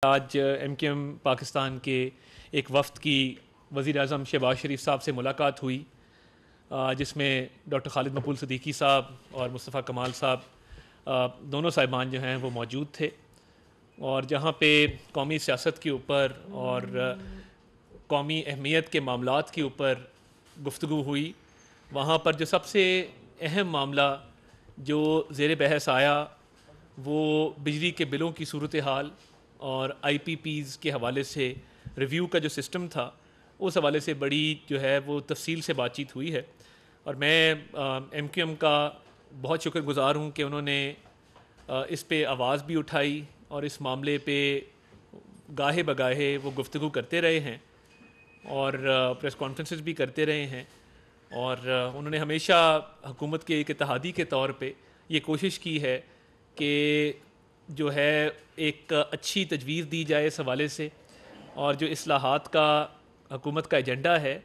آج M Q M Pakistan کے ایک وفد کی وزیر اعظم شہباز شریف صاحب سے ملاقات ہوئی، جس میں ڈاکٹر خالد مقبول صدیقی صاحب اور مصطفیٰ کمال صاحب دونوں صاحبان جو ہیں وہ موجود تھے، اور جہاں پہ قومی سیاست کے اوپر اور قومی اہمیت کے معاملات کے اوپر گفتگو ہوئی، وہاں پر جو سب سے اہم معاملہ جو زیر بحث آیا وہ بجلی کے بلوں کی صورتحال اور آئی پی پیز کے حوالے سے ریویو کا جو سسٹم تھا اس حوالے سے بڑی جو ہے وہ تفصیل سے بات چیت ہوئی ہے۔ اور میں ایم کیو ایم کا بہت شکر گزار ہوں کہ انہوں نے اس پہ آواز بھی اٹھائی اور اس معاملے پہ گاہے بگاہے وہ گفتگو کرتے رہے ہیں اور پریس کانفرنسز بھی کرتے رہے ہیں، اور انہوں نے ہمیشہ حکومت کے ایک اتحادی کے طور پہ یہ کوشش کی ہے کہ جو ہے ایک اچھی تجویز دی جائے اس حوالے سے، اور جو اصلاحات کا حکومت کا ایجنڈا ہے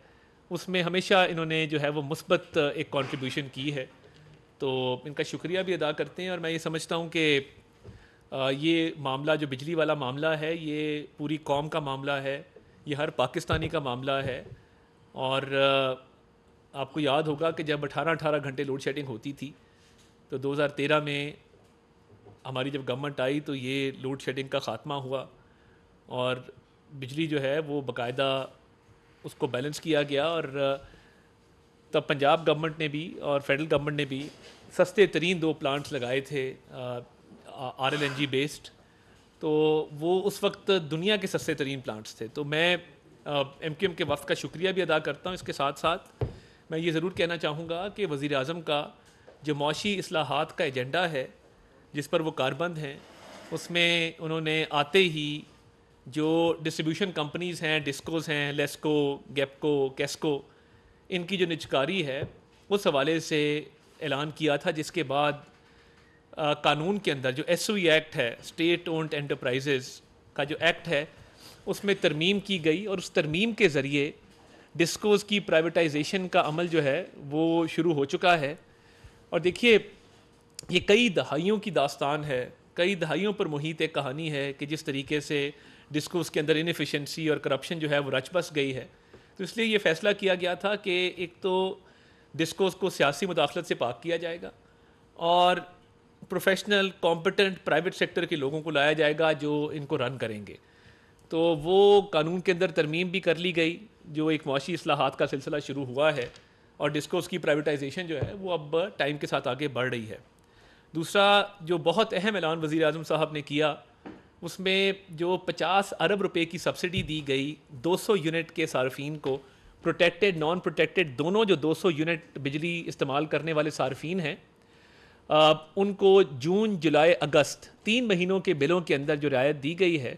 اس میں ہمیشہ انہوں نے جو ہے وہ مثبت ایک کنٹریبیوشن کی ہے، تو ان کا شکریہ بھی ادا کرتے ہیں۔ اور میں یہ سمجھتا ہوں کہ یہ معاملہ جو بجلی والا معاملہ ہے یہ پوری قوم کا معاملہ ہے، یہ ہر پاکستانی کا معاملہ ہے، اور آپ کو یاد ہوگا کہ جب 18 گھنٹے لوڈ شیڈنگ ہوتی تھی تو 2013 میں ہماری جب گورنمنٹ آئی تو یہ لوڈ شیڈنگ کا خاتمہ ہوا، اور بجلی جو ہے وہ باقاعدہ اس کو بیلنس کیا گیا، اور تب پنجاب گورنمنٹ نے بھی اور فیڈرل گورنمنٹ نے بھی سستے ترین 2 پلانٹس لگائے تھے R L N G based, تو وہ اس وقت دنیا کے سستے ترین پلانٹس تھے۔ تو میں ایم کیو ایم کے وفد کا شکریہ بھی ادا کرتا ہوں۔ اس کے ساتھ ساتھ میں یہ ضرور کہنا چاہوں گا کہ وزیر اعظم کا جو معاشی اصلاحات کا ایجنڈا ہے جس پر وہ کاربند ہیں، اس میں انہوں نے آتے ہی جو ڈسٹریبیوشن کمپنیز ہیں، ڈسکوز ہیں، لیسکو، گیپکو، کیسکو، ان کی جو نجکاری ہے اس حوالے سے اعلان کیا تھا، جس کے بعد قانون کے اندر جو ایس او ای ایکٹ ہے، اسٹیٹ اونڈ انٹرپرائزز کا جو ایکٹ ہے، اس میں ترمیم کی گئی، اور اس ترمیم کے ذریعے ڈسکوز کی پرائیویٹائزیشن کا عمل جو ہے وہ شروع ہو چکا ہے۔ اور دیکھیے یہ کئی دہائیوں کی داستان ہے، کئی دہائیوں پر محیط ایک کہانی ہے کہ جس طریقے سے ڈسکوز کے اندر انیفیشنسی اور کرپشن جو ہے وہ رچ بس گئی ہے۔ تو اس لیے یہ فیصلہ کیا گیا تھا کہ ایک تو ڈسکوز کو سیاسی مداخلت سے پاک کیا جائے گا، اور پروفیشنل کمپیٹنٹ پرائیویٹ سیکٹر کے لوگوں کو لایا جائے گا جو ان کو رن کریں گے۔ تو وہ قانون کے اندر ترمیم بھی کر لی گئی، جو ایک معاشی اصلاحات کا سلسلہ شروع ہوا ہے، اور ڈسکوز کی پرائیویٹائزیشن جو ہے وہ اب ٹائم کے ساتھ آگے بڑھ رہی ہے۔ دوسرا جو بہت اہم اعلان وزیر اعظم صاحب نے کیا، اس میں جو 50 ارب روپے کی سبسڈی دی گئی 200 یونٹ کے صارفین کو، پروٹیکٹڈ نان پروٹیکٹڈ دونوں، جو 200 یونٹ بجلی استعمال کرنے والے صارفین ہیں، ان کو جون، جولائی، اگست 3 مہینوں کے بلوں کے اندر جو رعایت دی گئی ہے،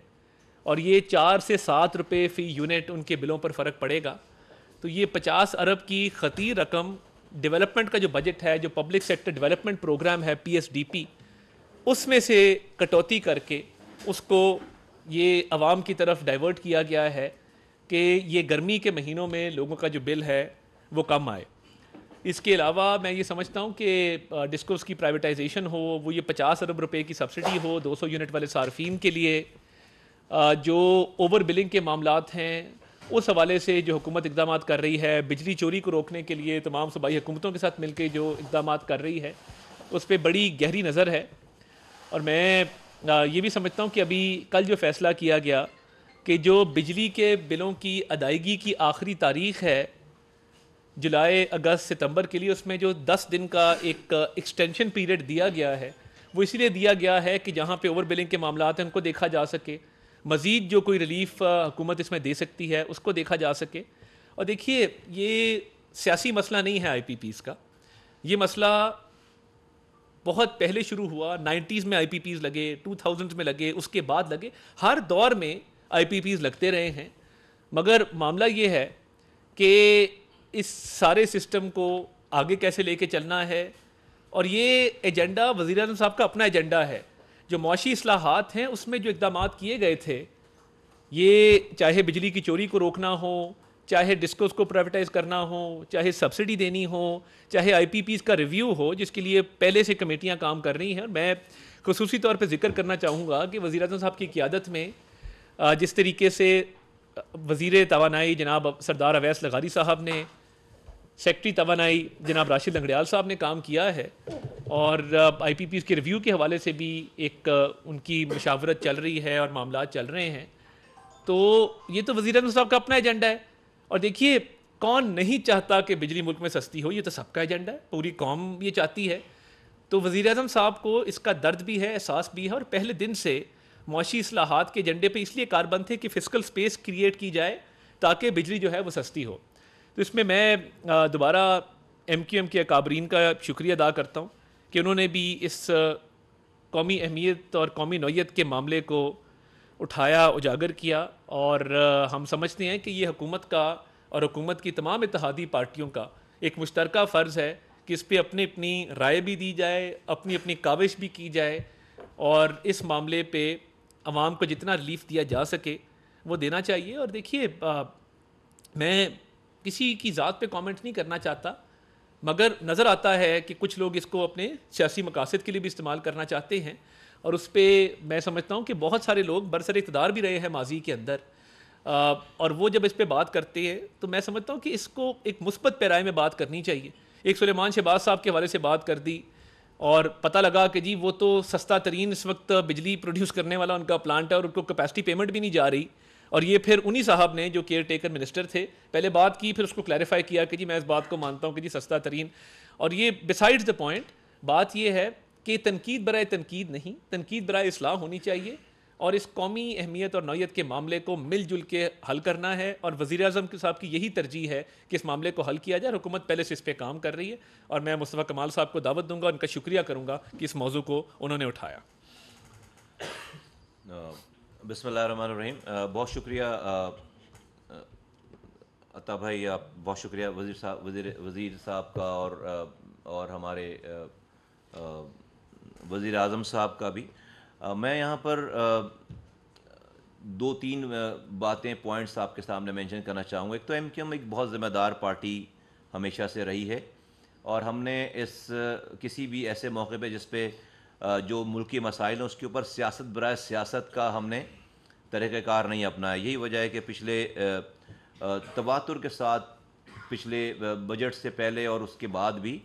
اور یہ 4 سے 7 روپے فی یونٹ ان کے بلوں پر فرق پڑے گا، تو یہ 50 ارب کی خطیر رقم ڈیولپمنٹ کا جو بجٹ ہے، جو پبلک سیکٹر ڈیولپمنٹ پروگرام ہے پی ایس ڈی پی، اس میں سے کٹوتی کر کے اس کو یہ عوام کی طرف ڈائیورٹ کیا گیا ہے کہ یہ گرمی کے مہینوں میں لوگوں کا جو بل ہے وہ کم آئے۔ اس کے علاوہ میں یہ سمجھتا ہوں کہ ڈسکوز کی پرائیویٹائزیشن ہو، وہ یہ 50 ارب روپے کی سبسڈی ہو 200 یونٹ والے صارفین کے لیے، جو اوور بلنگ کے معاملات ہیں اس حوالے سے جو حکومت اقدامات کر رہی ہے، بجلی چوری کو روکنے کے لیے تمام صوبائی حکومتوں کے ساتھ مل کے جو اقدامات کر رہی ہے، اس پہ بڑی گہری نظر ہے۔ اور میں یہ بھی سمجھتا ہوں کہ ابھی کل جو فیصلہ کیا گیا کہ جو بجلی کے بلوں کی ادائیگی کی آخری تاریخ ہے جولائی، اگست، ستمبر کے لیے، اس میں جو 10 دن کا ایک ایکسٹینشن پیریڈ دیا گیا ہے، وہ اسی لیے دیا گیا ہے کہ جہاں پہ اوور بلنگ کے معاملات ہیں ان کو دیکھا جا سکے، مزید جو کوئی ریلیف حکومت اس میں دے سکتی ہے اس کو دیکھا جا سکے۔ اور دیکھیے یہ سیاسی مسئلہ نہیں ہے آئی پی پیز کا، یہ مسئلہ بہت پہلے شروع ہوا، 90s میں آئی پی پیز لگے، 2000s میں لگے، اس کے بعد لگے، ہر دور میں آئی پی پیز لگتے رہے ہیں، مگر معاملہ یہ ہے کہ اس سارے سسٹم کو آگے کیسے لے کے چلنا ہے، اور یہ ایجنڈا وزیر اعظم صاحب کا اپنا ایجنڈا ہے۔ جو معاشی اصلاحات ہیں اس میں جو اقدامات کیے گئے تھے، یہ چاہے بجلی کی چوری کو روکنا ہو، چاہے ڈسکوز کو پرائیویٹائز کرنا ہو، چاہے سبسڈی دینی ہو، چاہے آئی پی پیز کا ریویو ہو جس کے لیے پہلے سے کمیٹیاں کام کر رہی ہیں، اور میں خصوصی طور پہ ذکر کرنا چاہوں گا کہ وزیر اعظم صاحب کی قیادت میں جس طریقے سے وزیر توانائی جناب سردار اویس لغاری صاحب نے، سیکٹری توانائی جناب راشد لنگڑیال صاحب نے کام کیا ہے، اور آئی پی پیز کے ریویو کے حوالے سے بھی ایک ان کی مشاورت چل رہی ہے اور معاملات چل رہے ہیں، تو یہ تو وزیر اعظم صاحب کا اپنا ایجنڈا ہے. اور دیکھیے، کون نہیں چاہتا کہ بجلی ملک میں سستی ہو؟ یہ تو سب کا ایجنڈا ہے، پوری قوم یہ چاہتی ہے. تو وزیر اعظم صاحب کو اس کا درد بھی ہے، احساس بھی ہے، اور پہلے دن سے معاشی اصلاحات کے ایجنڈے پہ اس لیے کاربند تھے کہ فسکل سپیس کریٹ کی جائے تاکہ بجلی جو ہے وہ سستی ہو. تو اس میں دوبارہ ایم کیو ایم کے اکابرین کا شکریہ ادا کرتا ہوں کہ انہوں نے بھی اس قومی اہمیت اور قومی نوعیت کے معاملے کو اٹھایا، اجاگر کیا، اور ہم سمجھتے ہیں کہ یہ حکومت کا اور حکومت کی تمام اتحادی پارٹیوں کا ایک مشترکہ فرض ہے کہ اس پہ اپنی اپنی رائے بھی دی جائے، اپنی اپنی کاوش بھی کی جائے، اور اس معاملے پہ عوام کو جتنا ریلیف دیا جا سکے وہ دینا چاہیے. اور دیکھیے، میں کسی کی ذات پہ کامنٹ نہیں کرنا چاہتا، مگر نظر آتا ہے کہ کچھ لوگ اس کو اپنے سیاسی مقاصد کے لیے بھی استعمال کرنا چاہتے ہیں، اور اس پہ میں سمجھتا ہوں کہ بہت سارے لوگ برسر اقتدار بھی رہے ہیں ماضی کے اندر، اور وہ جب اس پہ بات کرتے ہیں تو میں سمجھتا ہوں کہ اس کو ایک مثبت پیرائے میں بات کرنی چاہیے. ایک سلیمان شہباز صاحب کے حوالے سے بات کر دی، اور پتہ لگا کہ جی وہ تو سستا ترین اس وقت بجلی پروڈیوس کرنے والا ان کا پلانٹ ہے، اور ان کو کیپیسٹی پیمنٹ بھی نہیں جا رہی. اور یہ پھر انہی صاحب نے جو کیئر ٹیکر منسٹر تھے پہلے بات کی، پھر اس کو کلیریفائی کیا کہ جی میں اس بات کو مانتا ہوں کہ جی سستا ترین. اور یہ بسائڈز دا پوائنٹ بات یہ ہے کہ تنقید برائے تنقید نہیں، تنقید برائے اصلاح ہونی چاہیے، اور اس قومی اہمیت اور نوعیت کے معاملے کو مل جل کے حل کرنا ہے. اور وزیر اعظم کے صاحب کی یہی ترجیح ہے کہ اس معاملے کو حل کیا جائے، حکومت پہلے سے اس پہ کام کر رہی ہے، اور میں مصطفیٰ کمال صاحب کو دعوت دوں گا، ان کا شکریہ کروں گا کہ اس موضوع کو انہوں نے اٹھایا. بسم اللہ الرحمن الرحیم. بہت شکریہ عطا بھائی، آپ بہت شکریہ وزیر صاحب کا، اور ہمارے وزیر اعظم صاحب کا بھی. میں یہاں پر دو تین باتیں پوائنٹس آپ کے سامنے مینشن کرنا چاہوں گا. ایک تو ایم کیو ایم ایک بہت ذمہ دار پارٹی ہمیشہ سے رہی ہے، اور ہم نے کسی بھی ایسے موقع پہ جس پہ جو ملکی مسائل ہیں اس کے اوپر سیاست برائے سیاست کا ہم نے طریقہ کار نہیں اپنایا. یہی وجہ ہے کہ پچھلے تواتر کے ساتھ پچھلے بجٹ سے پہلے اور اس کے بعد بھی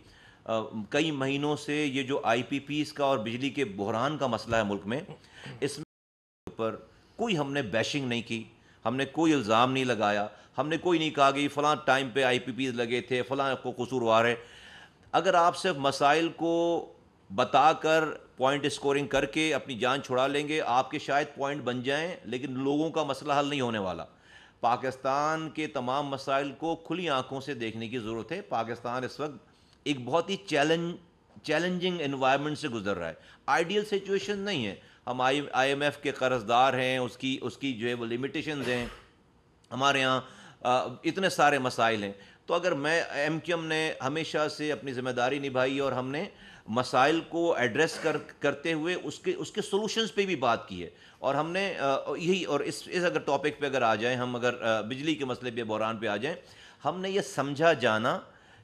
کئی مہینوں سے یہ جو آئی پی پیز کا اور بجلی کے بحران کا مسئلہ ہے ملک میں، اس میں پر کوئی ہم نے بیشنگ نہیں کی، ہم نے کوئی الزام نہیں لگایا، ہم نے کوئی نہیں کہا کہ فلاں ٹائم پہ آئی پی پیز لگے تھے، فلاں کو قصوروار ہے. اگر آپ صرف مسائل کو بتا کر پوائنٹ اسکورنگ کر کے اپنی جان چھڑا لیں گے، آپ کے شاید پوائنٹ بن جائیں لیکن لوگوں کا مسئلہ حل نہیں ہونے والا. پاکستان کے تمام مسائل کو کھلی آنکھوں سے دیکھنے کی ضرورت ہے. پاکستان اس وقت ایک بہت ہی چیلنجنگ انوائرمنٹ سے گزر رہا ہے. آئیڈیل سچویشن نہیں ہے. ہم آئی ایم ایف کے قرض دار ہیں، اس کی جو ہے وہ لمیٹیشنز ہیں، ہمارے ہاں اتنے سارے مسائل ہیں. تو اگر میں ایم کیو ایم نے ہمیشہ سے اپنی ذمہ داری نبھائی، اور ہم نے مسائل کو ایڈریس کرتے ہوئے اس کے سولوشنز پہ بھی بات کی ہے. اور ہم نے یہی، اور اس اگر ٹاپک پہ اگر آ جائیں، ہم اگر بجلی کے مسئلے پہ بحران پہ آ جائیں، ہم نے یہ سمجھا جانا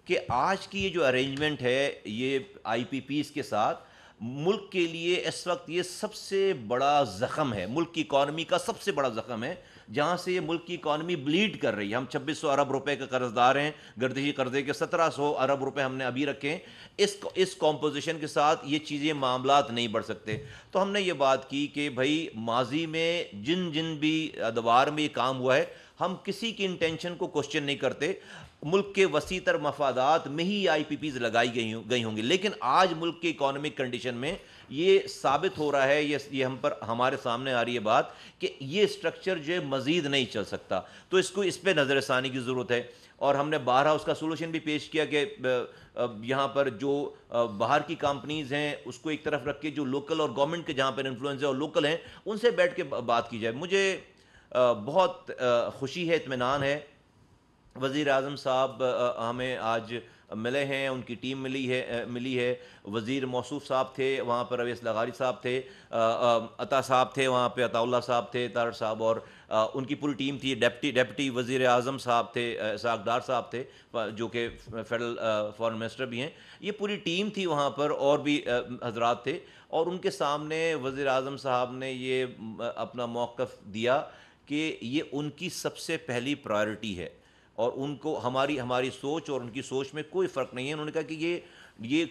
کہ آج کی یہ جو ارینجمنٹ ہے یہ آئی پی پیز کے ساتھ، ملک کے لیے اس وقت یہ سب سے بڑا زخم ہے، ملک کی اکانومی کا سب سے بڑا زخم ہے، جہاں سے یہ ملک کی اکانومی بلیڈ کر رہی ہے. ہم 2600 ارب روپے کا قرض دار ہیں، گردشی قرضے کے 1700 ارب روپے ہم نے ابھی رکھے ہیں. اس کمپوزیشن کے ساتھ یہ چیزیں معاملات نہیں بڑھ سکتے. تو ہم نے یہ بات کی کہ بھائی ماضی میں جن بھی ادوار میں یہ کام ہوا ہے، ہم کسی کی انٹینشن کو کوسچن نہیں کرتے. ملک کے وسیع تر مفادات میں ہی آئی پی پیز لگائی گئی ہوں گی، لیکن آج ملک کے اکانومک کنڈیشن میں یہ ثابت ہو رہا ہے، یہ ہمارے سامنے آ رہی ہے بات کہ یہ سٹرکچر جو ہے مزید نہیں چل سکتا. تو اس پہ نظر ثانی کی ضرورت ہے. اور ہم نے بارہا اس کا سولوشن بھی پیش کیا کہ یہاں پر جو باہر کی کمپنیز ہیں اس کو ایک طرف رکھ کے جو لوکل اور گورنمنٹ کے جہاں پر انفلوئنس ہے اور لوکل ہیں ان سے بیٹھ کے بات کی جائے. مجھے بہت خوشی ہے، اطمینان ہے. وزیر اعظم صاحب ہمیں آج ملے ہیں, ان کی ٹیم ملی ہے. وزیر موصوف صاحب تھے وہاں پر, اویس لغاری صاحب تھے, عطا صاحب تھے وہاں پہ, عطا اللہ صاحب تھے, طاہر صاحب, اور ان کی پوری ٹیم تھی. ڈپٹی وزیر اعظم صاحب تھے, اسحاق ڈار صاحب تھے جو کہ فیڈرل فارن منسٹر بھی ہیں. یہ پوری ٹیم تھی وہاں پر, اور بھی حضرات تھے, اور ان کے سامنے وزیر اعظم صاحب نے یہ اپنا موقف دیا کہ یہ ان کی سب سے پہلی پرائرٹی ہے, اور ان کو ہماری سوچ اور ان کی سوچ میں کوئی فرق نہیں ہے. انہوں نے کہا کہ یہ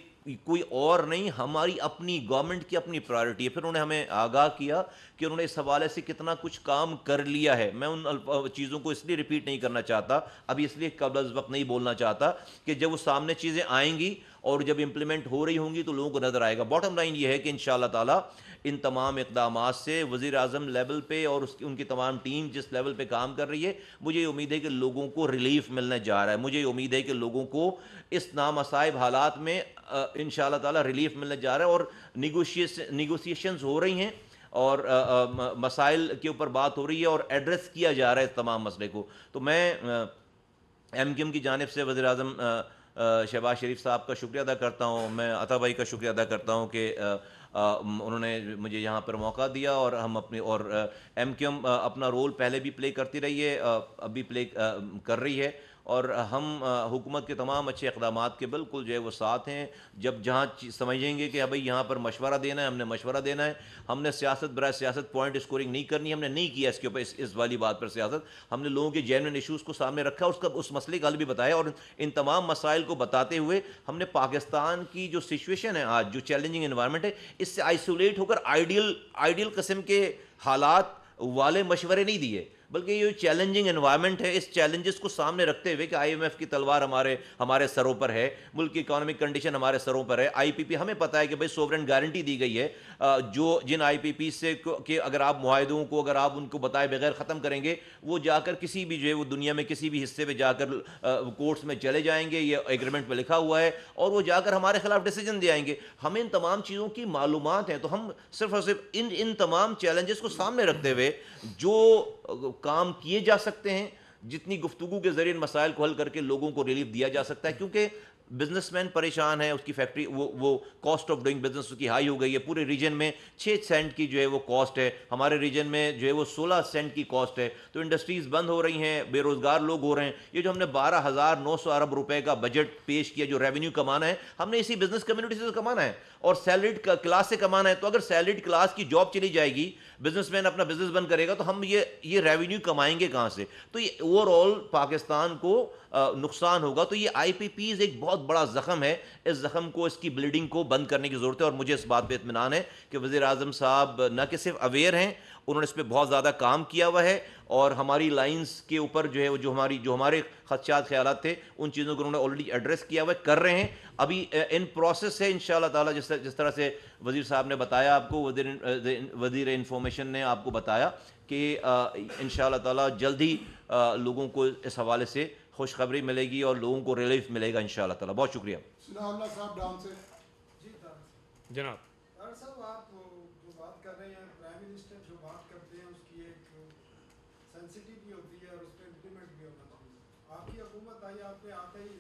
کوئی اور نہیں, ہماری اپنی گورنمنٹ کی اپنی پرائرٹی ہے. پھر انہوں نے ہمیں آگاہ کیا کہ انہوں نے اس حوالے سے کتنا کچھ کام کر لیا ہے. میں ان چیزوں کو اس لیے ریپیٹ نہیں کرنا چاہتا ابھی, اس لیے قبل از وقت نہیں بولنا چاہتا, کہ جب وہ سامنے چیزیں آئیں گی اور جب امپلیمنٹ ہو رہی ہوں گی تو لوگوں کو نظر آئے گا. باٹم لائن یہ ہے کہ انشاءاللہ تعالی ان تمام اقدامات سے وزیر اعظم لیول پہ اور ان کی تمام ٹیم جس لیول پہ کام کر رہی ہے, مجھے یہ امید ہے کہ لوگوں کو ریلیف ملنے جا رہا ہے. مجھے یہ امید ہے کہ لوگوں کو اس نامصائب حالات میں انشاءاللہ تعالی ریلیف ملنے جا رہا ہے, اور نیگوسیشنز ہو رہی ہیں, اور مسائل کے اوپر بات ہو رہی ہے, اور ایڈریس کیا جا رہا ہے اس تمام مسئلے کو. تو میں ایم کیو ایم کی جانب سے وزیر اعظم شہباز شریف صاحب کا شکریہ ادا کرتا ہوں. میں عطا بھائی کا شکریہ ادا کرتا ہوں کہ انہوں نے مجھے یہاں پر موقع دیا, اور ہم اپنی, اور ایم کیو ایم اپنا رول پہلے بھی پلے کرتی رہی ہے, ابھی پلے کر رہی ہے, اور ہم حکومت کے تمام اچھے اقدامات کے بالکل جو ہے وہ ساتھ ہیں. جب جہاں سمجھیں گے کہ بھائی یہاں پر مشورہ دینا ہے, ہم نے مشورہ دینا ہے. ہم نے سیاست برائے سیاست پوائنٹ اسکورنگ نہیں کرنی, ہم نے نہیں کیا اس کے اوپر, اس والی بات پر سیاست. ہم نے لوگوں کے جینوئن ایشوز کو سامنے رکھا, اس مسئلے کا حل بھی بتایا, اور ان تمام مسائل کو بتاتے ہوئے ہم نے پاکستان کی جو سچویشن ہے آج, جو چیلنجنگ انوائرمنٹ ہے, اس سے آئسولیٹ ہو کر آئیڈیل قسم کے حالات والے مشورے نہیں دیے, بلکہ یہ چیلنجنگ انوائرمنٹ ہے. اس چیلنجز کو سامنے رکھتے ہوئے کہ آئی ایم ایف کی تلوار ہمارے سروں پر ہے, ملک کی اکانومک کنڈیشن ہمارے سروں پر ہے, آئی پی پی ہمیں پتہ ہے کہ بھائی سوورن گارنٹی دی گئی ہے, جو جن آئی پی پی سے کہ اگر آپ معاہدوں کو اگر آپ ان کو بتائے بغیر ختم کریں گے, وہ جا کر کسی بھی جو ہے وہ دنیا میں کسی بھی حصے پہ جا کر کورٹس میں چلے جائیں گے, یہ ایگریمنٹ میں لکھا ہوا ہے, اور وہ جا کر ہمارے خلاف ڈیسیجن دے آئیں گے. ہمیں ان تمام چیزوں کی معلومات ہیں, تو ہم صرف اور صرف ان تمام چیلنجز کو سامنے رکھتے ہوئے جو کام کیے جا سکتے ہیں, جتنی گفتگو کے ذریعے مسائل کو حل کر کے لوگوں کو ریلیف دیا جا سکتا ہے, کیونکہ بزنس مین پریشان ہے, اس کی فیکٹری وہ کاسٹ آف ڈوئنگ بزنس اس کی ہائی ہو گئی ہے. پورے ریجن میں 6 سینٹ کی جو ہے وہ کاسٹ ہے, ہمارے ریجن میں جو ہے وہ 16 سینٹ کی کاسٹ ہے. تو انڈسٹریز بند ہو رہی ہیں, بے روزگار لوگ ہو رہے ہیں. یہ جو ہم نے 12,900 ارب روپے کا بجٹ پیش کیا, جو ریونیو کمانا ہے, ہم نے اسی بزنس کمیونٹی سے کمانا ہے, اور سیلریڈ کلاس سے کمانا ہے. تو اگر سیلریڈ کلاس کی جاب چلی جائے گی, بزنس مین اپنا بزنس بند کرے گا, تو ہم یہ ریونیو کمائیں گے کہاں سے؟ تو یہ اوور آل پاکستان کو نقصان ہوگا. تو یہ آئی پی پیز ایک بہت بڑا زخم ہے, اس زخم کو, اس کی بلیڈنگ کو بند کرنے کی ضرورت ہے. اور مجھے اس بات پہ اطمینان ہے کہ وزیر اعظم صاحب نہ کہ صرف اویئر ہیں, انہوں نے اس پہ بہت زیادہ کام کیا ہوا ہے, اور ہماری لائنز کے اوپر جو ہے جو ہمارے خدشات خیالات تھے, ان چیزوں کو انہوں نے آلریڈی ایڈریس کیا ہوا ہے, کر رہے ہیں, ابھی ان پروسیس ہے انشاءاللہ تعالی. جس طرح سے وزیر صاحب نے بتایا آپ کو, وزیر انفارمیشن نے آپ کو بتایا کہ انشاءاللہ تعالی جلد ہی لوگوں کو اس حوالے سے خوشخبری ملے گی, اور لوگوں کو ریلیف ملے گا انشاءاللہ تعالی. بہت شکریہ. صاحب ڈاؤن سے. جناب صاحب آپ جو بات کر رہے ہیں, پرائم منسٹر جو بات کرتے ہیں اس کی ایک سینسٹی بھی ہوتی ہے, اور اس پہ امپلیمنٹ بھی ہونا چاہیے. آپ کی حکومت آئی, آپ نے آتے ہی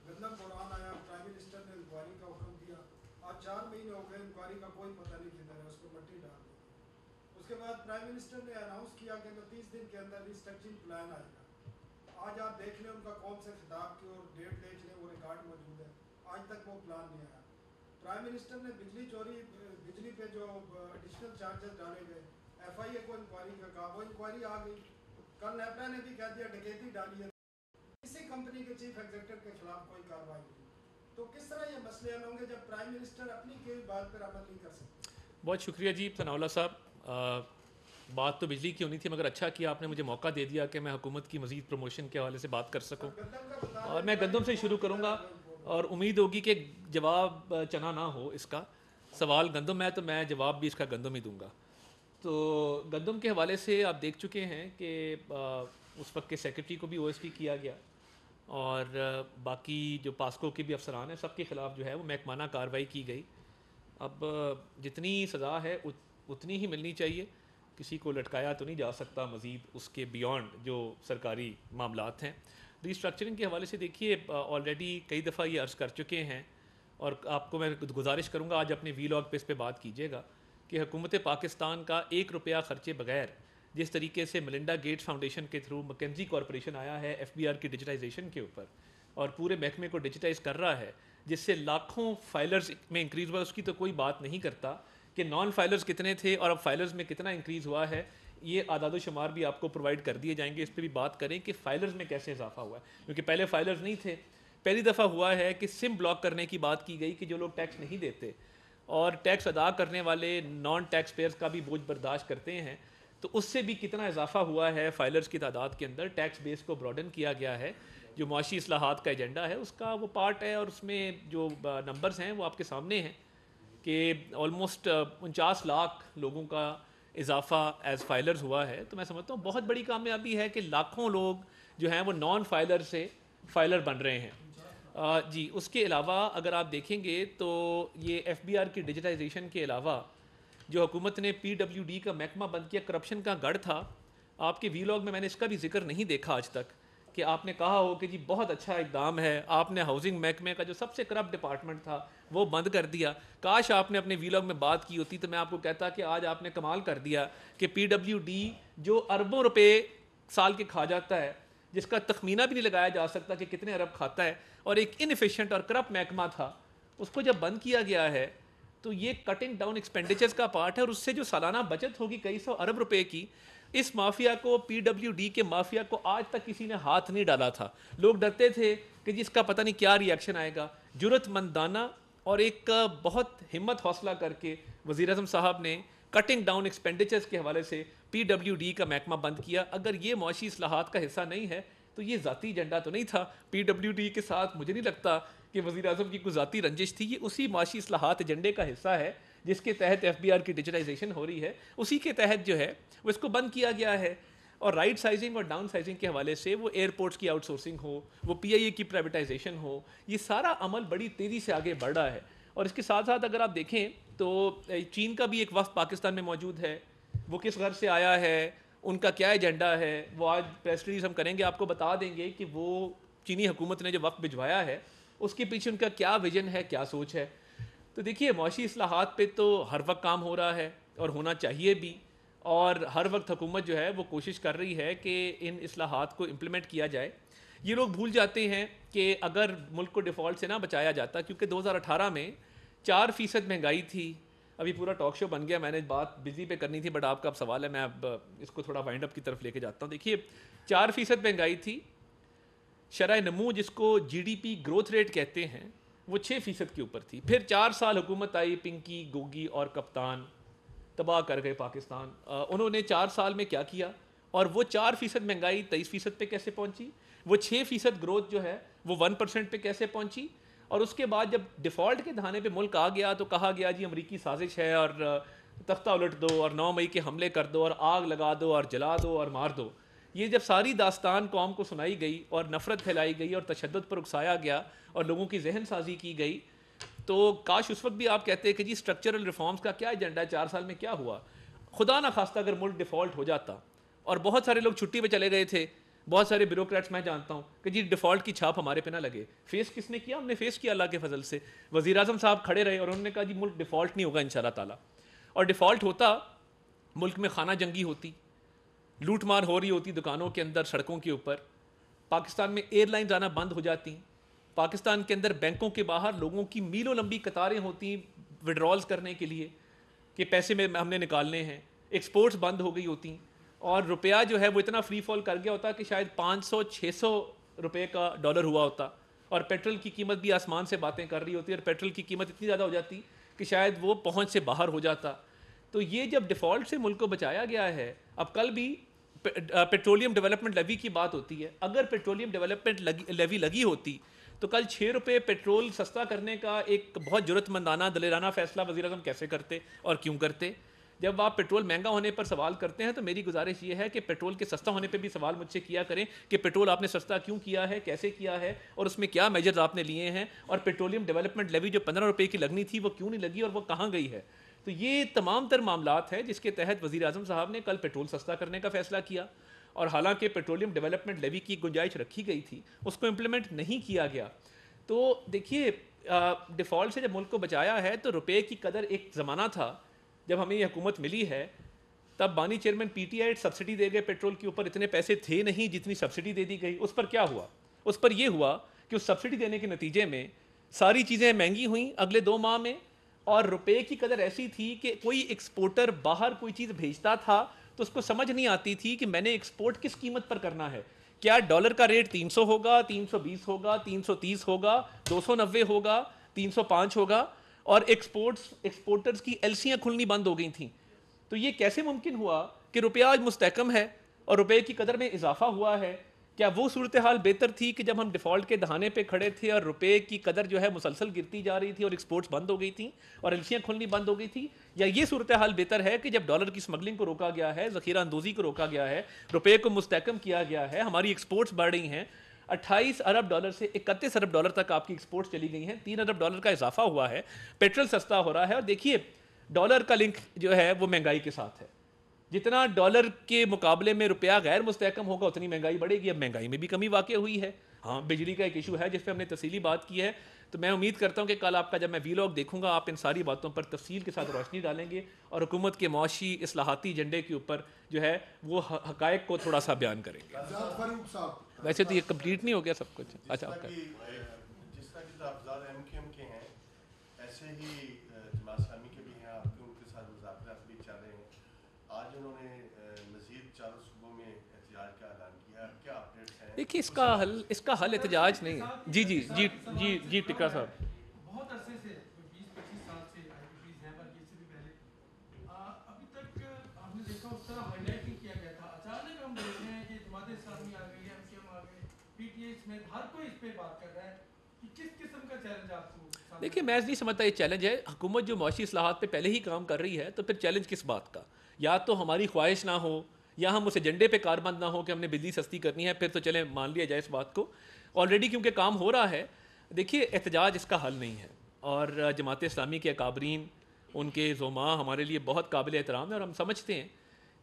گندم قرآن آیا, پرائم منسٹر نے انکوائری کا حکم دیا, آج 4 مہینے ہو گئے, انکوائری کا کوئی پتہ نہیں کدھر ہے, اس کو مٹی ڈال دی. اس کے بعد پرائم منسٹر نے اناؤنس کیا کہ 30 دن کے اندر ریسٹرکچرنگ پلان آئے گا. آج آپ دیکھ لیں ان کا قوم سے خطاب کی اور ڈیٹ دیکھ لیں, وہ ریکارڈ موجود ہے, آج تک وہ پلان نہیں آیا. پرائم منسٹر نے بجلی چوری, بجلی پہ جو ایڈیشنل چارجز ڈالے گئے, ایف آئی اے کو انکوائری کا کہا, وہ انکوائری آ گئی. کل نیپرا نے بھی کہہ دیا ڈکیتی ڈالی ہے, کسی کمپنی کے چیف ایگزیکٹو کے خلاف کوئی کارروائی نہیں. تو کس طرح یہ مسئلے حل ہوں گے جب پرائم منسٹر اپنی کوئی بات پر عمل نہیں کر سکتے؟ بہت شکریہ جی ثناء اللہ صاحب. بات تو بجلی کی ہونی تھی, مگر اچھا کیا آپ نے مجھے موقع دے دیا کہ میں حکومت کی مزید پروموشن کے حوالے سے بات کر سکوں, اور میں گندم سے شروع کروں گا, اور امید ہوگی کہ جواب چنا نہ ہو اس کا. سوال گندم ہے تو میں جواب بھی اس کا گندم ہی دوں گا. تو گندم کے حوالے سے آپ دیکھ چکے ہیں کہ اس وقت کے سیکرٹری کو بھی او ایس پی کیا گیا, اور باقی جو پاسکو کے بھی افسران ہیں, سب کے خلاف جو ہے وہ محکمانہ کارروائی کی گئی. اب جتنی سزا ہے اتنی ہی ملنی چاہیے, کسی کو لٹکایا تو نہیں جا سکتا مزید اس کے بیونڈ جو سرکاری معاملات ہیں. ریسٹرکچرنگ کے حوالے سے دیکھیے آلریڈی کئی دفعہ یہ عرض کر چکے ہیں اور آپ کو میں گزارش کروں گا آج اپنے وی لاگ پہ اس پہ بات کیجیے گا کہ حکومت پاکستان کا 1 روپیہ خرچے بغیر جس طریقے سے ملنڈا گیٹس فاؤنڈیشن کے تھرو مکینزی کارپوریشن آیا ہے FBR کی ڈیجیٹائزیشن کے اوپر اور پورے محکمے کو ڈیجیٹائز کر رہا ہے جس سے لاکھوں فائلرز میں انکریز ہوا، اس کی تو کوئی بات نہیں کرتا کہ نان فائلرز کتنے تھے اور اب فائلرز میں کتنا انکریز ہوا ہے. یہ اعداد و شمار بھی آپ کو پرووائڈ کر دیے جائیں گے، اس پہ بھی بات کریں کہ فائلرز میں کیسے اضافہ ہوا ہے، کیونکہ پہلے فائلرز نہیں تھے. پہلی دفعہ ہوا ہے کہ سم بلاک کرنے کی بات کی گئی کہ جو لوگ ٹیکس نہیں دیتے اور ٹیکس ادا کرنے والے نان ٹیکس پیئرز کا بھی بوجھ برداشت کرتے ہیں، تو اس سے بھی کتنا اضافہ ہوا ہے فائلرز کی تعداد کے اندر. ٹیکس بیس کو براڈن کیا گیا ہے، جو معاشی اصلاحات کا ایجنڈا ہے اس کا وہ پارٹ ہے، اور اس میں جو نمبرز ہیں وہ آپ کے سامنے ہیں کہ آلموسٹ 49 لاکھ لوگوں کا اضافہ ایز فائلرز ہوا ہے. تو میں سمجھتا ہوں بہت بڑی کامیابی ہے کہ لاکھوں لوگ جو ہیں وہ نان فائلر سے فائلر بن رہے ہیں. جی اس کے علاوہ اگر آپ دیکھیں گے تو یہ FBR کی ڈیجیٹائزیشن کے علاوہ جو حکومت نے PWD کا محکمہ بند کیا، کرپشن کا گڑھ تھا. آپ کے وی لاگ میں نے اس کا بھی ذکر نہیں دیکھا آج تک کہ آپ نے کہا ہو کہ جی بہت اچھا اقدام ہے، آپ نے ہاؤسنگ محکمے کا جو سب سے کرپٹ ڈپارٹمنٹ تھا وہ بند کر دیا. کاش آپ نے اپنے وی لاگ میں بات کی ہوتی تو میں آپ کو کہتا کہ آج آپ نے کمال کر دیا کہ PWD جو اربوں روپے سال کے کھا جاتا ہے، جس کا تخمینہ بھی نہیں لگایا جا سکتا کہ کتنے ارب کھاتا ہے، اور ایک انیفیشینٹ اور کرپٹ محکمہ تھا، اس کو جب بند کیا گیا ہے تو یہ کٹنگ ڈاؤن ایکسپینڈیچرز کا پارٹ ہے، اور اس سے جو سالانہ بچت ہوگی کئی سو ارب روپے کی. اس مافیا کو PWD کے مافیا کو آج تک کسی نے ہاتھ نہیں ڈالا تھا. لوگ ڈرتے تھے کہ جس کا پتہ نہیں کیا ری ایکشن آئے گا. جرت مندانہ اور ایک بہت ہمت حوصلہ کر کے وزیر اعظم صاحب نے کٹنگ ڈاؤن ایکسپینڈیچرز کے حوالے سے PWD کا محکمہ بند کیا. اگر یہ معاشی اصلاحات کا حصہ نہیں ہے تو یہ ذاتی ایجنڈا تو نہیں تھا. PWD کے ساتھ مجھے نہیں لگتا کہ وزیر اعظم کی کوئی ذاتی رنجش تھی، یہ اسی معاشی اصلاحات ایجنڈے کا حصہ ہے جس کے تحت FBR کی ڈیجیٹائزیشن ہو رہی ہے. اسی کے تحت جو ہے وہ اس کو بند کیا گیا ہے. اور رائٹ سائزنگ اور ڈاؤن سائزنگ کے حوالے سے وہ ایئرپورٹس کی آؤٹ سورسنگ ہو، وہ PIA کی پرائیویٹائزیشن ہو، یہ سارا عمل بڑی تیزی سے آگے بڑھ رہا ہے. اور اس کے ساتھ ساتھ اگر آپ دیکھیں تو چین کا بھی ایک وفد پاکستان میں موجود ہے. وہ کس غرض سے آیا ہے، ان کا کیا ایجنڈا ہے، وہ آج پریس ریلیز ہم کریں گے، آپ کو بتا دیں گے کہ وہ چینی حکومت نے جو وفد بھجوایا ہے اس کے پیچھے ان کا کیا ویژن ہے، کیا سوچ ہے. تو دیکھیے معاشی اصلاحات پہ تو ہر وقت کام ہو رہا ہے اور ہونا چاہیے بھی، اور ہر وقت حکومت جو ہے وہ کوشش کر رہی ہے کہ ان اصلاحات کو امپلیمنٹ کیا جائے. یہ لوگ بھول جاتے ہیں کہ اگر ملک کو ڈیفالٹ سے نہ بچایا جاتا، کیونکہ 2018 میں 4% مہنگائی تھی. ابھی پورا ٹاک شو بن گیا، میں نے بات بزی پہ کرنی تھی بٹ آپ کا اب سوال ہے، میں اب اس کو تھوڑا وائنڈ اپ کی طرف لے کے جاتا ہوں. دیکھیے 4% مہنگائی تھی، شرح نمو جس کو GDP گروتھ ریٹ کہتے ہیں وہ 6% کے اوپر تھی. پھر 4 سال حکومت آئی، پنکی، گوگی اور کپتان تباہ کر گئے پاکستان. انہوں نے 4 سال میں کیا کیا، اور وہ 4% مہنگائی 23% پہ کیسے پہنچی، وہ 6% گروتھ جو ہے وہ 1% پہ کیسے پہنچی. اور اس کے بعد جب ڈیفالٹ کے دہانے پہ ملک آ گیا تو کہا گیا جی امریکی سازش ہے اور تختہ الٹ دو اور 9 مئی کے حملے کر دو اور آگ لگا دو اور جلا دو اور مار دو. یہ جب ساری داستان قوم کو سنائی گئی اور نفرت پھیلائی گئی اور تشدد پر اکسایا گیا اور لوگوں کی ذہن سازی کی گئی، تو کاش اس وقت بھی آپ کہتے کہ جی اسٹرکچرل ریفارمز کا کیا ایجنڈا ہے، 4 سال میں کیا ہوا. خدا نہ خواستہ اگر ملک ڈیفالٹ ہو جاتا اور بہت سارے لوگ چھٹی پہ چلے گئے تھے، بہت سارے بیوروکریٹس میں جانتا ہوں کہ جی ڈیفالٹ کی چھاپ ہمارے پہ نہ لگے. فیس کس نے کیا؟ ہم نے فیس کیا اللہ کے فضل سے. وزیر اعظم صاحب کھڑے رہے اور انہوں نے کہا جی ملک ڈیفالٹ نہیں ہوگا انشاءاللہ تعالیٰ. اور ڈیفالٹ ہوتا، ملک میں خانہ جنگی ہوتی، لوٹ مار ہو رہی ہوتی دکانوں کے اندر، سڑکوں کے اوپر. پاکستان میں ایئر لائنز آنا بند ہو جاتی. پاکستان کے اندر بینکوں کے باہر لوگوں کی میلوں لمبی قطاریں ہوتی وڈرالز کرنے کے لیے کہ پیسے میں ہم نے نکالنے ہیں. ایکسپورٹس بند ہو گئی ہوتی، اور روپیہ جو ہے وہ اتنا فری فال کر گیا ہوتا کہ شاید 500-600 روپے کا ڈالر ہوا ہوتا، اور پیٹرول کی قیمت بھی آسمان سے باتیں کر رہی ہوتی، اور پیٹرول کی قیمت اتنی زیادہ ہو جاتی کہ شاید وہ پہنچ سے باہر ہو جاتا. تو یہ جب ڈیفالٹ سے ملک کو بچایا گیا ہے، اب کل بھی پیٹرولیم ڈیولپمنٹ لیوی کی بات ہوتی ہے. اگر پیٹرولیم ڈیولپمنٹ لیوی لگی ہوتی تو کل 6 روپے پیٹرول سستا کرنے کا ایک بہت جرت مندانہ دلیرانہ فیصلہ وزیر اعظم کیسے کرتے اور کیوں کرتے. جب آپ پیٹرول مہنگا ہونے پر سوال کرتے ہیں تو میری گزارش یہ ہے کہ پیٹرول کے سستا ہونے پہ بھی سوال مجھ سے کیا کریں کہ پیٹرول آپ نے سستا کیوں کیا ہے، کیسے کیا ہے، اور اس میں کیا میجرز آپ نے لیے ہیں. اور پیٹرولیم ڈیولپمنٹ لیوی جو 15 روپے کی لگنی تھی وہ کیوں نہیں لگی اور وہ کہاں گئی ہے. تو تو یہ تمام تر معاملات ہیں جس کے تحت وزیر اعظم صاحب نے کل پیٹرول سستا کرنے کا فیصلہ کیا، اور حالانکہ پیٹرولیم ڈیولپمنٹ لیوی کی گنجائش رکھی گئی تھی اس کو امپلیمنٹ نہیں کیا گیا. تو دیکھیے ڈیفالٹ سے جب ملک کو بچایا ہے تو روپے کی قدر ایک زمانہ تھا جب ہمیں یہ حکومت ملی ہے، تب بانی chairman P T I subsidy دے گئے پیٹرول کے اوپر، اتنے پیسے تھے نہیں جتنی سبسڈی دے دی گئی. اس پر کیا ہوا؟ اس پر یہ ہوا کہ اس سبسڈی دینے کے نتیجے میں ساری چیزیں مہنگی ہوئیں اگلے 2 ماہ میں، اور روپے کی قدر ایسی تھی کہ کوئی ایکسپورٹر باہر کوئی چیز بھیجتا تھا تو اس کو سمجھ نہیں آتی تھی کہ میں نے ایکسپورٹ کس قیمت پر کرنا ہے. کیا ڈالر کا ریٹ 300 ہوگا، 320 ہوگا، 330 ہوگا، 290 ہوگا، 305 ہوگا، اور ایکسپورٹرز کی ایلسیاں کھلنی بند ہو گئی تھیں. تو یہ کیسے ممکن ہوا کہ روپیہ آج مستحکم ہے اور روپے کی قدر میں اضافہ ہوا ہے؟ کیا وہ صورتحال بہتر تھی کہ جب ہم ڈیفالٹ کے دہانے پہ کھڑے تھے اور روپے کی قدر جو ہے مسلسل گرتی جا رہی تھی اور ایکسپورٹس بند ہو گئی تھیں اور ایلسیاں کھلنی بند ہو گئی تھی؟ یا یہ صورتحال بہتر ہے کہ جب ڈالر کی سمگلنگ کو روکا گیا ہے، ذخیرہ اندوزی کو روکا گیا ہے، روپے کو مستحکم کیا گیا ہے، ہماری ایکسپورٹس بڑھ رہی ہیں، 28 ارب ڈالر سے 31 ارب ڈالر تک آپ کی ایکسپورٹس چلی گئی ہیں، 3 ارب ڈالر کا اضافہ ہوا ہے، پیٹرول سستا ہو رہا ہے. اور دیکھیے ڈالر کا لنک جو ہے وہ مہنگائی کے ساتھ ہے. جتنا ڈالر کے مقابلے میں روپیہ غیر مستحکم ہوگا اتنی مہنگائی بڑھے گی. اب مہنگائی میں بھی کمی واقع ہوئی ہے. ہاں بجلی کا ایک ایشو ہے جس پہ ہم نے تفصیلی بات کی ہے. تو میں امید کرتا ہوں کہ کل آپ کا جب میں وی لاگ دیکھوں گا آپ ان ساری باتوں پر تفصیل کے ساتھ روشنی ڈالیں گے اور حکومت کے معاشی اصلاحاتی ایجنڈے کے اوپر جو ہے وہ حقائق کو تھوڑا سا بیان کریں گے. ویسے تو یہ کمپلیٹ نہیں ہو گیا سب کچھ. اچھا آپ کا جس طرح کے افزاد ایم کیو ایم کے ہیں ایسے ہی جماعت اسلامی کے بھی ہیں، آپ کے ان کے ساتھ مذاکرات بھی چل رہے ہیں. آج انہوں نے مزید 4 صوبوں میں احتجاج کا اعلان کیا. کیا اپڈیٹس ہیں؟ دیکھیے اس کا حل احتجاج نہیں ہے. جی ٹکا صاحب. بہت عرصے سے 20-25 سال سے آئی پی پیز ہیں، بلکہ اس سے بھی پہلے ابھی تک آپ نے دیکھا اس طرح ہائی لائٹ نہیں کیا گیا تھا. اچانک ہم دیکھ رہے ہیں کہ جماعت اسلامی آ گئی ہے، ایم کیو ایم آ گئے، پی ٹی آئی سمیت ہر کوئی اس پہ بات کر رہا ہے. کس قسم کا چیلنج آپ کو؟ دیکھیے میں نہیں سمجھتا یہ چیلنج ہے. حکومت جو معاشی اصلاحات پہ پہلے ہی کام کر رہی ہے تو پھر چیلنج کس بات کا؟ یا تو ہماری خواہش نہ ہو یا ہم اس ایجنڈے پہ کاربند نہ ہو کہ ہم نے بجلی سستی کرنی ہے، پھر تو چلیں مان لیا جائے اس بات کو. آلریڈی کیونکہ کام ہو رہا ہے. دیکھیے احتجاج اس کا حل نہیں ہے، اور جماعت اسلامی کے اکابرین ان کے زعماء ہمارے لیے بہت قابل احترام ہیں اور ہم سمجھتے ہیں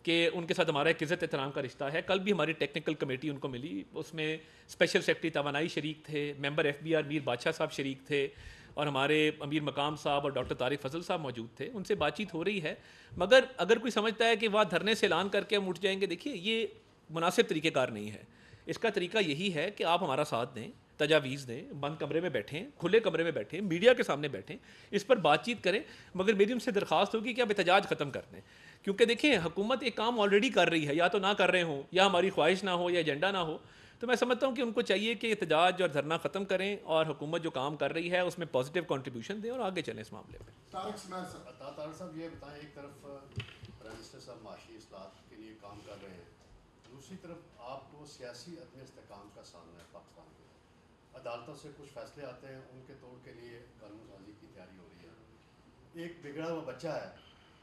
کہ ان کے ساتھ ہمارا ایک عزت احترام کا رشتہ ہے. کل بھی ہماری ٹیکنیکل کمیٹی ان کو ملی، اس میں اسپیشل سیکرٹری توانائی شریک تھے، ممبر ایف بی آر میر بادشاہ صاحب شریک تھے، اور ہمارے امیر مقام صاحب اور ڈاکٹر طارق فضل صاحب موجود تھے. ان سے بات چیت ہو رہی ہے. مگر اگر کوئی سمجھتا ہے کہ وہاں دھرنے سے اعلان کر کے ہم اٹھ جائیں گے، دیکھیے یہ مناسب طریقہ کار نہیں ہے. اس کا طریقہ یہی ہے کہ آپ ہمارا ساتھ دیں، تجاویز دیں، بند کمرے میں بیٹھیں، کھلے کمرے میں بیٹھیں، میڈیا کے سامنے بیٹھیں، اس پر بات چیت کریں. مگر میری ان سے درخواست ہوگی کہ آپ احتجاج ختم کر دیں، کیونکہ دیکھیں حکومت ایک کام آلریڈی کر رہی ہے، یا تو نہ کر رہے ہوں یا ہماری خواہش نہ ہو یا ایجنڈا نہ ہو. تو میں سمجھتا ہوں کہ ان کو چاہیے کہ احتجاج اور دھرنا ختم کریں اور حکومت جو کام کر رہی ہے اس میں پازیٹیو کنٹریبیوشن دیں اور آگے چلیں اس معاملے میں. طارق صاحب یہ بتائیں، ایک طرف پرائم منسٹر صاحب معاشی اصلاحات کے لیے کام کر رہے ہیں، دوسری طرف آپ کو سیاسی عدم استحکام کا سامنا ہے. پاکستان میں عدالتوں سے کچھ فیصلے آتے ہیں، ان کے توڑ کے لیے قانون سازی کی تیاری ہو رہی ہے. ایک بگڑا ہوا بچہ ہے،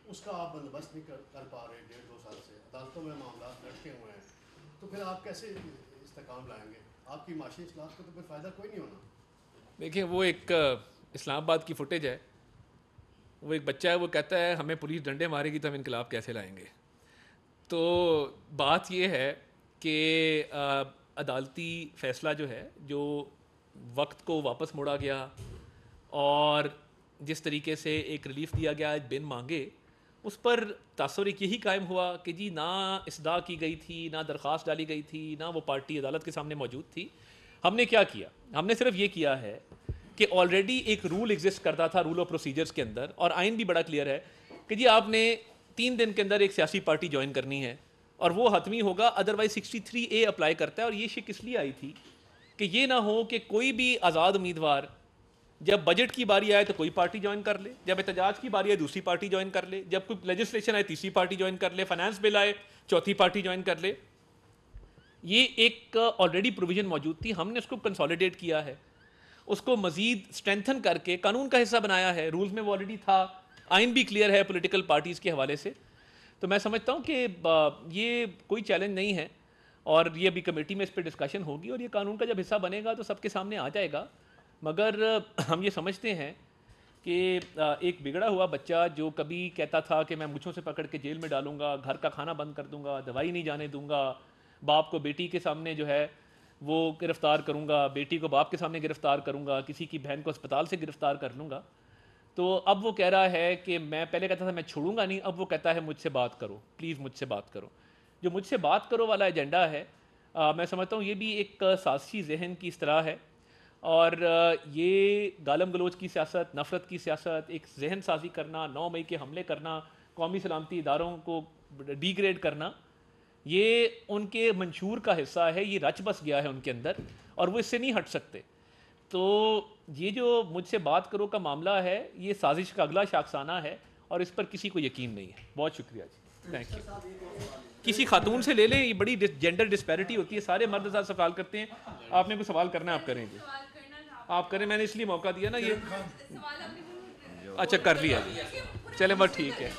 اس کا آپ بندوبست نہیں کر پا رہے 1.5-2 سال سے، عدالتوں میں معاملات لٹکے ہوئے ہیں. تو پھر آپ کیسے استحکام لائیں گے؟ آپ کی معاشی اصلاحات کو تو پھر فائدہ کوئی نہیں ہونا. دیکھیں وہ ایک اسلام آباد کی فوٹیج ہے. وہ ایک بچہ ہے، وہ کہتا ہے ہمیں پولیس ڈنڈے مارے گی تو ہم انقلاب کیسے لائیں گے. تو بات یہ ہے کہ عدالتی فیصلہ جو ہے، جو وقت کو واپس موڑا گیا اور جس طریقے سے ایک ریلیف دیا گیا بن مانگے، اس پر تاثر ایک یہی قائم ہوا کہ جی نہ اصداء کی گئی تھی، نہ درخواست ڈالی گئی تھی، نہ وہ پارٹی عدالت کے سامنے موجود تھی. ہم نے کیا کیا؟ ہم نے صرف یہ کیا ہے کہ آلریڈی ایک رول ایگزسٹ کرتا تھا رول آف پروسیجرز کے اندر، اور آئین بھی بڑا کلیئر ہے کہ جی آپ نے 3 دن کے اندر ایک سیاسی پارٹی جوائن کرنی ہے اور وہ حتمی ہوگا، ادروائز 63A اپلائی کرتا ہے. اور یہ شک اس لیے آئی تھی کہ یہ نہ ہو کہ کوئی بھی آزاد امیدوار جب بجٹ کی باری آئے تو کوئی پارٹی جوائن کر لے، جب احتجاج کی باری آئے دوسری پارٹی جوائن کر لے، جب کوئی لیجسلیشن آئے تیسری پارٹی جوائن کر لے، فائنانس بل آئے چوتھی پارٹی جوائن کر لے. یہ ایک آلریڈی پروویژن موجود تھی، ہم نے اس کو کنسالیڈیٹ کیا ہے، اس کو مزید اسٹرینتھن کر کے قانون کا حصہ بنایا ہے. رولز میں وہ آلریڈی تھا، آئین بھی کلیئر ہے پولیٹیکل پارٹیز کے حوالے سے. تو میں سمجھتا ہوں کہ یہ کوئی چیلنج نہیں ہے، اور یہ ابھی کمیٹی میں اس پہ ڈسکشن ہوگی اور یہ قانون کا جب حصہ بنے گا تو سب کے سامنے آ جائے گا. مگر ہم یہ سمجھتے ہیں کہ ایک بگڑا ہوا بچہ جو کبھی کہتا تھا کہ میں مونچھوں سے پکڑ کے جیل میں ڈالوں گا، گھر کا کھانا بند کر دوں گا، دوائی نہیں جانے دوں گا، باپ کو بیٹی کے سامنے جو ہے وہ گرفتار کروں گا، بیٹی کو باپ کے سامنے گرفتار کروں گا، کسی کی بہن کو اسپتال سے گرفتار کر لوں گا، تو اب وہ کہہ رہا ہے کہ میں پہلے کہتا تھا میں چھوڑوں گا نہیں، اب وہ کہتا ہے مجھ سے بات کرو، پلیز مجھ سے بات کرو. جو مجھ سے بات کرو والا ایجنڈا ہے میں سمجھتا ہوں یہ بھی ایک سازشی ذہن کی اصطلاح ہے، اور یہ گالم گلوچ کی سیاست، نفرت کی سیاست، ایک ذہن سازی کرنا، 9 مئی کے حملے کرنا، قومی سلامتی اداروں کو ڈی گریڈ کرنا، یہ ان کے منشور کا حصہ ہے، یہ رچ بس گیا ہے ان کے اندر اور وہ اس سے نہیں ہٹ سکتے. تو یہ جو مجھ سے بات کرو کا معاملہ ہے یہ سازش کا اگلا شاخسانہ ہے اور اس پر کسی کو یقین نہیں ہے. بہت شکریہ جی، تھینک یو. کسی خاتون سے لے لیں، یہ بڑی جینڈر ڈسپیرٹی ہوتی ہے، سارے مرد ساتھ سوال کرتے ہیں. آپ نے کوئی سوال کرنا ہے آپ کریں گے، آپ کریں، میں نے اس لیے موقع دیا نا. یہ اچھا کر لیا جی، چلیں بس ٹھیک ہے.